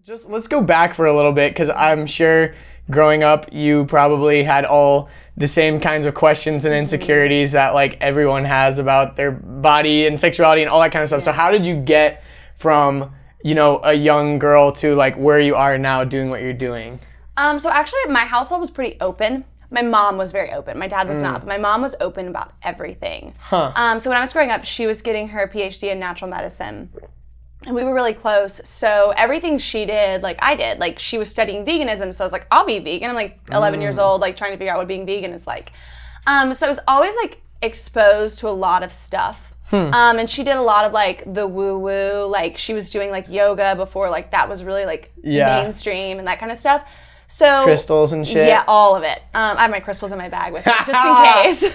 Just let's go back for a little bit, because I'm sure growing up you probably had all the same kinds of questions and insecurities that like everyone has about their body and sexuality and all that kind of stuff. So how did you get from, you know, a young girl to like where you are now doing what you're doing? So actually my household was pretty open. My mom was very open. My dad was not, but my mom was open about everything. So when I was growing up, she was getting her PhD in natural medicine. And we were really close, so everything she did, like I did. Like, she was studying veganism, so I was like, I'll be vegan. I'm like 11 years old, like trying to figure out what being vegan is like. So I was always like exposed to a lot of stuff. And she did a lot of like the woo-woo, like she was doing like yoga before like that was really like mainstream and that kind of stuff. So crystals and shit. Yeah, all of it. I have my crystals in my bag with me, just in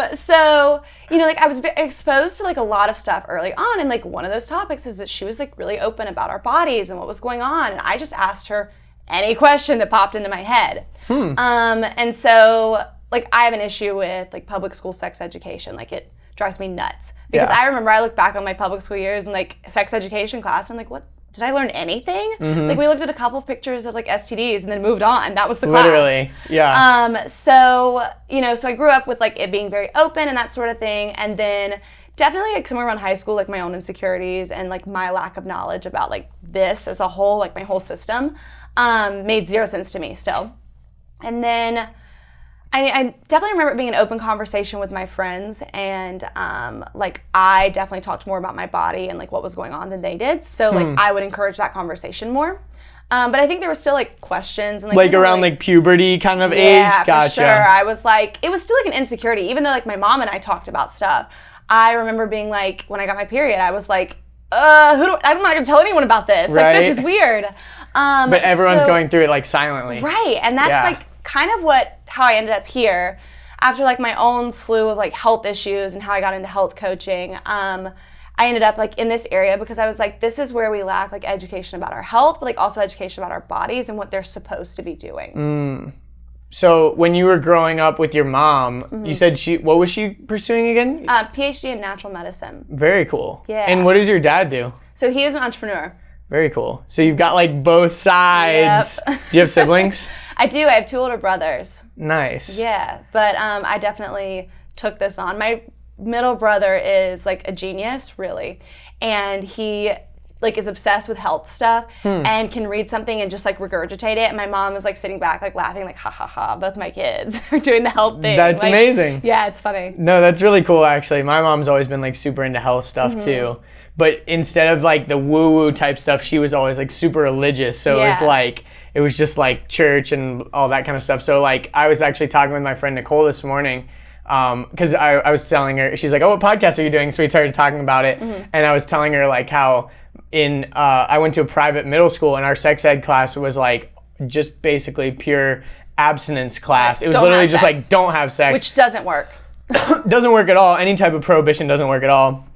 case. So, you know, like I was exposed to like a lot of stuff early on, and like one of those topics is that she was like really open about our bodies and what was going on, and I just asked her any question that popped into my head. And so, like, I have an issue with like public school sex education. Like, it drives me nuts because I remember I look back on my public school years and like sex education class, and I'm like, what? Did I learn anything? Like, we looked at a couple of pictures of like STDs and then moved on. That was the class. Literally, yeah. So, you know, so I grew up with like it being very open and that sort of thing. And then definitely like somewhere around high school, like my own insecurities and like my lack of knowledge about like this as a whole, like my whole system, made zero sense to me still. And then I definitely remember it being an open conversation with my friends, and like I definitely talked more about my body and like what was going on than they did. So like I would encourage that conversation more. But I think there were still like questions and like, you know, around like puberty kind of age. Yeah, Gotcha. For sure. I was like, it was still like an insecurity, even though like my mom and I talked about stuff. I remember being like, when I got my period, I was like, I'm not gonna tell anyone about this. Right. Like, this is weird. But everyone's going through it like silently. Right, and that's like kind of how I ended up here after like my own slew of like health issues and how I got into health coaching. I ended up like in this area because I was like, this is where we lack like education about our health, but like also education about our bodies and what they're supposed to be doing. So when you were growing up with your mom, you said what was she pursuing again? PhD in natural medicine. Very cool. Yeah. And what does your dad do? So he is an entrepreneur. Very cool. So you've got like both sides. Yep. Do you have siblings? I do. I have 2 older brothers. Nice. Yeah, but I definitely took this on. My middle brother is like a genius, really, and he like is obsessed with health stuff and can read something and just like regurgitate it. And my mom is like sitting back like laughing like ha ha ha. Both my kids are doing the health thing. That's like, amazing. Yeah, it's funny. No, that's really cool actually. My mom's always been like super into health stuff too. But instead of like the woo-woo type stuff, she was always like super religious. So it was just like church and all that kind of stuff. So like I was actually talking with my friend Nicole this morning because I was telling her, she's like, oh, what podcast are you doing? So we started talking about it. And I was telling her like how I went to a private middle school and our sex ed class was like just basically pure abstinence class. It was literally just like, don't have sex. Which doesn't work. Doesn't work at all. Any type of prohibition doesn't work at all.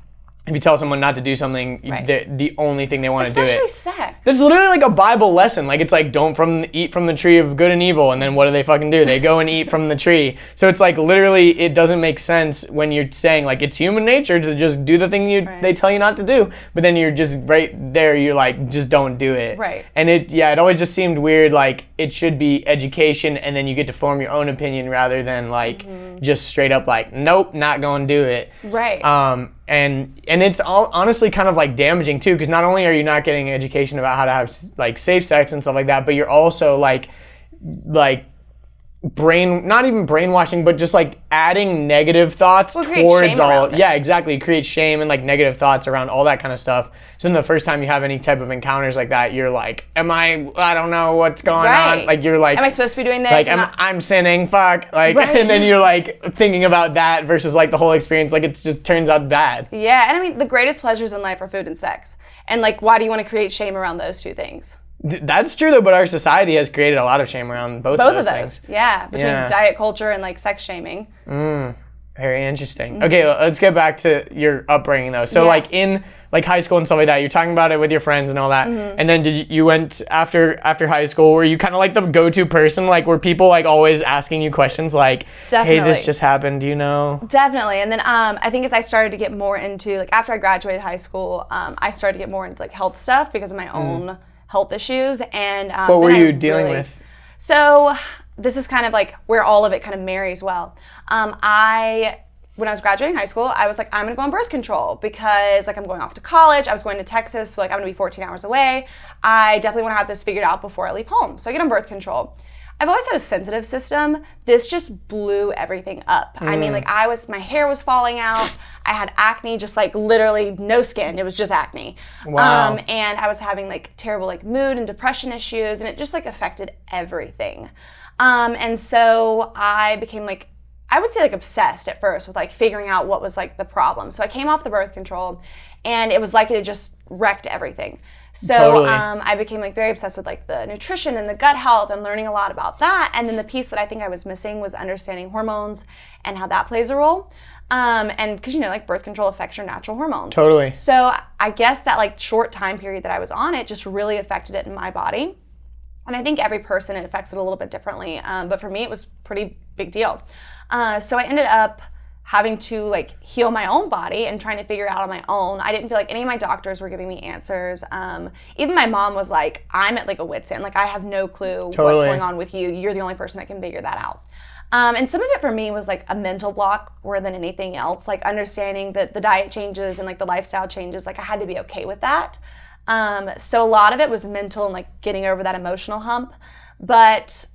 If you tell someone not to do something, the only thing they want to do it. Especially sex. That's literally like a Bible lesson. Like it's like don't eat from the tree of good and evil, and then what do they fucking do? They go and eat from the tree. So it's like literally it doesn't make sense when you're saying like it's human nature to just do the thing they tell you not to do, but then you're just right there. You're like just don't do it. Right. And it always just seemed weird. Like it should be education, and then you get to form your own opinion rather than like just straight up like nope, not gonna do it. Right. And it's all honestly kind of like damaging too, because not only are you not getting education about how to have like safe sex and stuff like that, but you're also like not even brainwashing, but just like adding negative thoughts towards all. Yeah, exactly. Create shame and like negative thoughts around all that kind of stuff. So then the first time you have any type of encounters like that, you're like, I don't know what's going on. Like you're like, am I supposed to be doing this? Like I'm sinning, fuck. Like and then you're like thinking about that versus like the whole experience, like it just turns out bad. Yeah, and I mean the greatest pleasures in life are food and sex. And like why do you want to create shame around those two things? That's true though, but our society has created a lot of shame around both of those things. Yeah, between diet culture and like sex shaming. Very interesting. Okay, let's get back to your upbringing though. So like in like high school and stuff like that, you're talking about it with your friends and all that. And then you went after high school, were you kind of like the go-to person? Like were people like always asking you questions like, Definitely. hey, this just happened, do you know? Definitely. And then I think as I started to get more into like after I graduated high school, I started to get more into like health stuff because of my own health issues. And what were you dealing with? So this is kind of like where all of it kind of marries well. When I was graduating high school, I was like, I'm gonna go on birth control because like I'm going off to college. I was going to Texas, so like I'm gonna be 14 hours away. I definitely wanna have this figured out before I leave home. So I get on birth control. I've always had a sensitive system. This just blew everything up. I mean, like my hair was falling out. I had acne, just like literally no skin. It was just acne. Wow. And I was having like terrible like mood and depression issues, and it just like affected everything. And so I became like, I would say like obsessed at first with like figuring out what was like the problem. So I came off the birth control and it was like it had just wrecked everything. So Totally. I became like very obsessed with like the nutrition and the gut health and learning a lot about that. And then the piece that I think I was missing was understanding hormones and how that plays a role. And because, you know, like birth control affects your natural hormones. Totally. So I guess that like short time period that I was on it just really affected it in my body. And I think every person, it affects it a little bit differently. But for me, it was pretty big deal. So I ended up having to like heal my own body and trying to figure it out on my own. I didn't feel like any of my doctors were giving me answers. Even my mom was like, I'm at like a wit's end. Like I have no clue what's going on with you. You're the only person that can figure that out. And some of it for me was like a mental block more than anything else. Like understanding that the diet changes and like the lifestyle changes, like I had to be okay with that. So a lot of it was mental and like getting over that emotional hump. But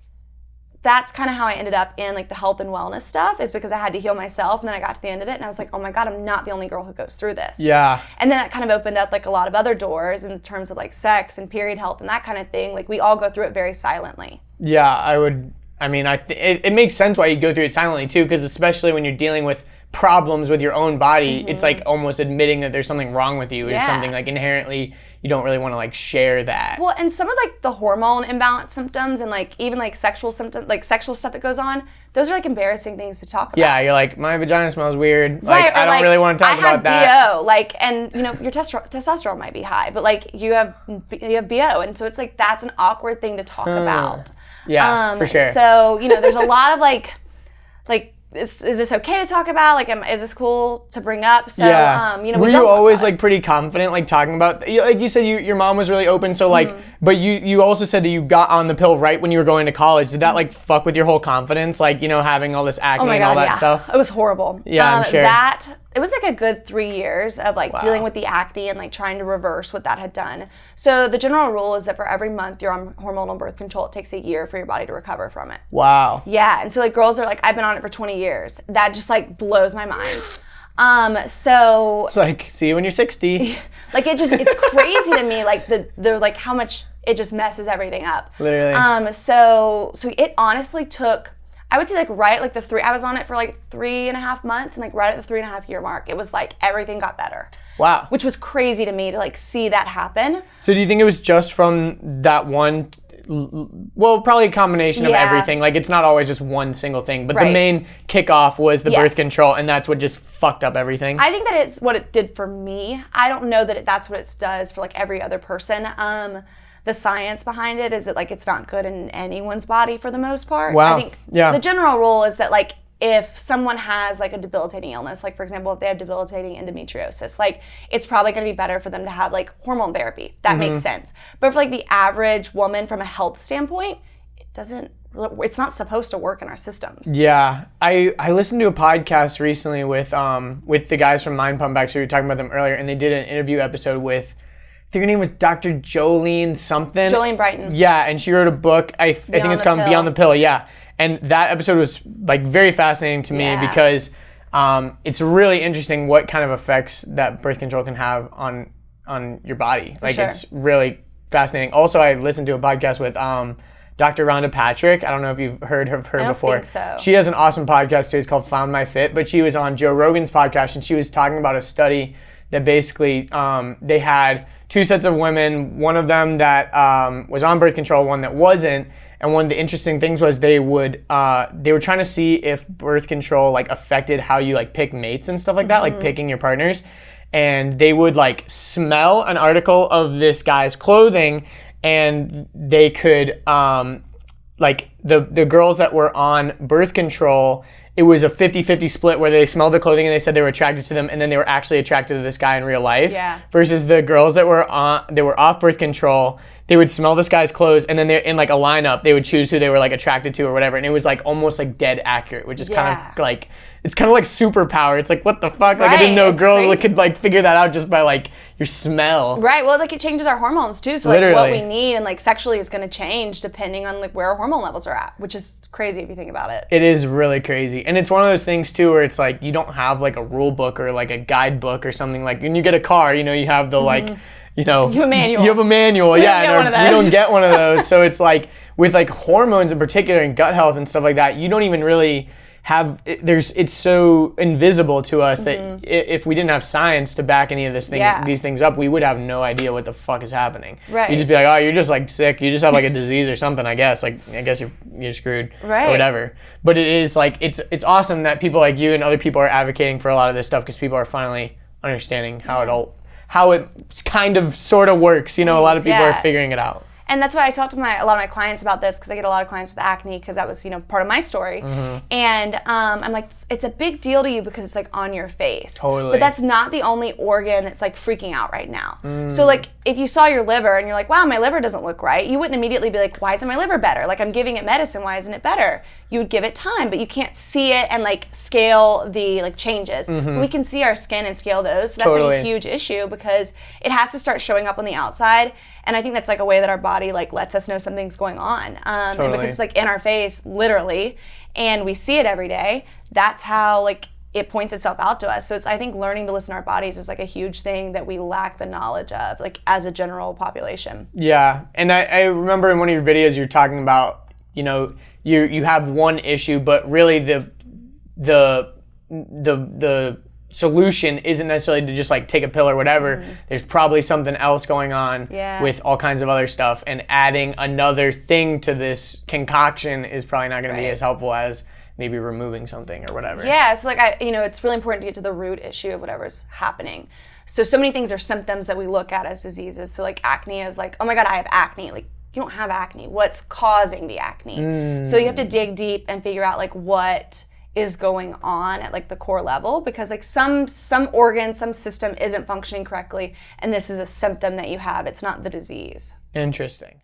that's kind of how I ended up in like the health and wellness stuff, is because I had to heal myself. And then I got to the end of it and I was like, oh my God, I'm not the only girl who goes through this. Yeah. And then that kind of opened up like a lot of other doors in terms of like sex and period health and that kind of thing. Like we all go through it very silently. Yeah, it makes sense why you go through it silently too, because especially when you're dealing with problems with your own body, it's like almost admitting that there's something wrong with you or something like inherently you don't really want to like share that. Well, and some of like the hormone imbalance symptoms and like even like sexual symptoms, like sexual stuff that goes on, those are like embarrassing things to talk about. Yeah, you're like, my vagina smells weird. Right, like I don't really want to talk about that. I have BO, like, and you know, your testosterone might be high, but like you have BO, and so it's like that's an awkward thing to talk about. Yeah, for sure. So, you know, there's a lot of like is this okay to talk about? Like, is this cool to bring up? So, you know, were you always like pretty confident, like talking about, like you said, your mom was really open. So like, but you also said that you got on the pill right when you were going to college. Did that like fuck with your whole confidence? Like, you know, having all this acne and all that stuff? It was horrible. Yeah, I'm sure. It was like a good 3 years of like dealing with the acne and like trying to reverse what that had done. So the general rule is that for every month you're on hormonal birth control, it takes a year for your body to recover from it. Wow. Yeah, and so like girls are like, I've been on it for 20 years. That just like blows my mind. So it's like, see you when you're 60. Like it's crazy to me, like the like how much it just messes everything up. Literally. So it honestly took, I would say like right at like I was on it for like 3.5 months, and like right at the 3.5 year mark, it was like everything got better. Wow. Which was crazy to me to like see that happen. So do you think it was just from that one, well, probably a combination of everything. Like it's not always just one single thing, but the main kickoff was the birth control, and that's what just fucked up everything. I think that it's what it did for me. I don't know that that's what it does for like every other person. The science behind it is that like it's not good in anyone's body for the most part. Wow. I think the general rule is that like if someone has like a debilitating illness, like for example, if they have debilitating endometriosis, like it's probably going to be better for them to have like hormone therapy. That makes sense. But for like the average woman from a health standpoint, it's not supposed to work in our systems. Yeah. I listened to a podcast recently with the guys from Mind Pump. Actually, we were talking about them earlier, and they did an interview episode with, I think her name was Dr. Jolene something. Jolene Brighton. Yeah, and she wrote a book. I think it's called Beyond the Pill. Yeah, and that episode was like very fascinating to me because it's really interesting what kind of effects that birth control can have on your body. Like it's really fascinating. Also, I listened to a podcast with Dr. Rhonda Patrick. I don't know if you've heard of her before. I don't think so. She has an awesome podcast too. It's called Found My Fit. But she was on Joe Rogan's podcast, and she was talking about a study that basically they had two sets of women, one of them that was on birth control, one that wasn't. And one of the interesting things was they were trying to see if birth control like affected how you like pick mates and stuff like that, like picking your partners. And they would like smell an article of this guy's clothing, and they could like the girls that were on birth control, it was a 50-50 split where they smelled the clothing and they said they were attracted to them, and then they were actually attracted to this guy in real life. Yeah. Versus the girls that were off birth control, they would smell this guy's clothes, and then they're in like a lineup, they would choose who they were like attracted to or whatever, and it was like almost like dead accurate, which is kind of like, it's kind of like superpower. It's like, what the fuck? Like I didn't know girls could like figure that out just by like your smell. Right. Well, like it changes our hormones too. So like what we need and like sexually is going to change depending on like where our hormone levels are at, which is crazy if you think about it. It is really crazy. And it's one of those things too where it's like you don't have like a rule book or like a guidebook or something. Like when you get a car, you know, you have the like, you know, you have a manual. You have a manual. Yeah. We don't get one of those. So it's like with like hormones in particular and gut health and stuff like that, you don't even really have, it's so invisible to us that if we didn't have science to back any of these things up, we would have no idea what the fuck is happening. Right. You'd just be like, oh, you're just like sick. You just have like a disease or something, I guess. Like, I guess you're screwed or whatever. But it is like, it's awesome that people like you and other people are advocating for a lot of this stuff because people are finally understanding how it kind of sort of works. You know, a lot of people are figuring it out. And that's why I talk to a lot of my clients about this, because I get a lot of clients with acne, because that was, you know, part of my story. And I'm like, it's a big deal to you because it's like on your face. Totally. But that's not the only organ that's like freaking out right now. So like if you saw your liver and you're like, wow, my liver doesn't look right, you wouldn't immediately be like, why isn't my liver better? Like I'm giving it medicine, why isn't it better? You would give it time, but you can't see it and like scale the like changes. We can see our skin and scale those. So that's like a huge issue because it has to start showing up on the outside. And I think that's like a way that our body like lets us know something's going on. And because it's like in our face, literally, and we see it every day, that's how like it points itself out to us. So it's, I think learning to listen to our bodies is like a huge thing that we lack the knowledge of, like as a general population. Yeah, and I remember in one of your videos you were talking about, you know, you have one issue, but really the solution isn't necessarily to just like take a pill or whatever. There's probably something else going on with all kinds of other stuff, and adding another thing to this concoction is probably not going to be as helpful as maybe removing something or whatever. Yeah, so like it's really important to get to the root issue of whatever's happening. So many things are symptoms that we look at as diseases. So like acne is like, oh my God, I have acne. Like you don't have acne. What's causing the acne? So you have to dig deep and figure out like what is going on at like the core level, because like some organ, some system isn't functioning correctly, and this is a symptom that you have. It's not the disease. Interesting.